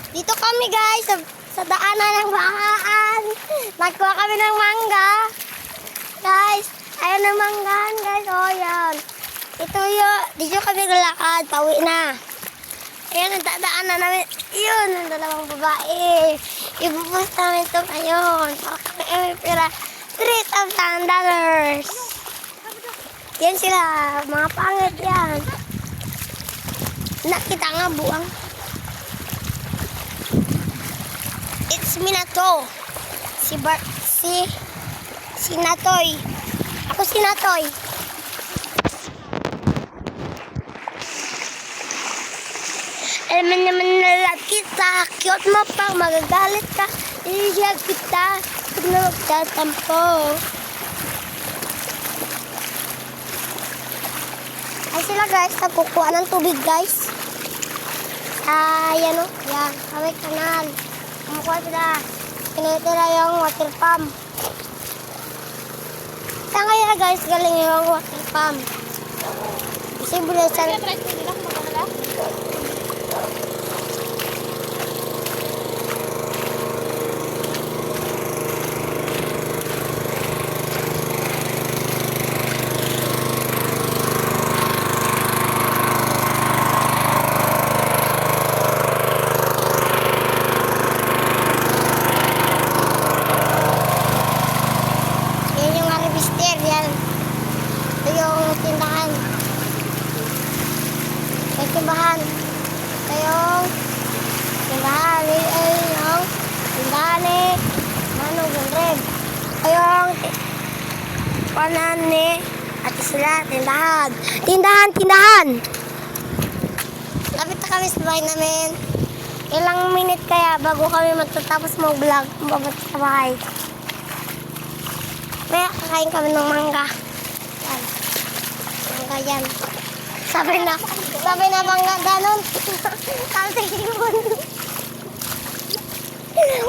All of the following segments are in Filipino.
Dito kami guys, sa daanan ng bahaan. Nagkuha kami ng mangga. Guys, ayun ang manggahan guys. O yan. Ito yun. Dito kami nalakad. Pauwi na. Ayan ang daanan namin. Yun, ang dalawang babae. Ibupost namin ito ngayon. Kami may pera. $3,000. Yan sila. Mga pangit yan. Nakita nga buang. It's Minato. Si Natoy. Ako si Natoy. Alam mo naman na kita. Cute mo pa. Magagalit ka. Iiyak kita. Huwag na magtatampo. Ay sila guys. Nagkukuha ng tubig guys. Yan o. Yan. Kaway kanal. Kumukuha sila. Pinitira yung water pump. Saan kaya guys galing yung water pump? Kasi bulisan. Timbahan. Kayong timbahan ay yung timbahan ni Manong Gundred. Kayong panan ni Ate sila tindahan. Tindahan. Lapit na kami sa bahay namin. Ilang minute kaya bago kami matatapos mag-vlog. Mababot sa bahay. May kakain kami ng mangga. Yan. Mangga yan. Sabi na mangga ganon. Kasi yun.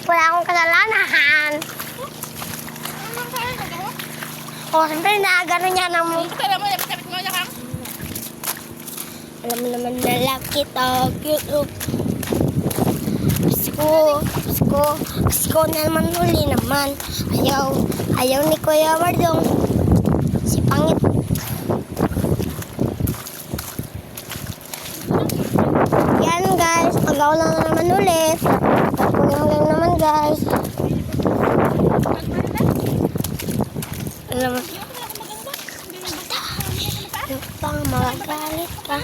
Wala akong kasalanan. O, siyempre naagano niya ng alam mo naman na laki to. Cute. Pasko na naman uli naman. Ayaw ni Kuya Mardong. Si Pangit. Yan guys, pagaw lang naman ulit. Pagkulang naman guys. Alam mo, yung pang magagalit ka.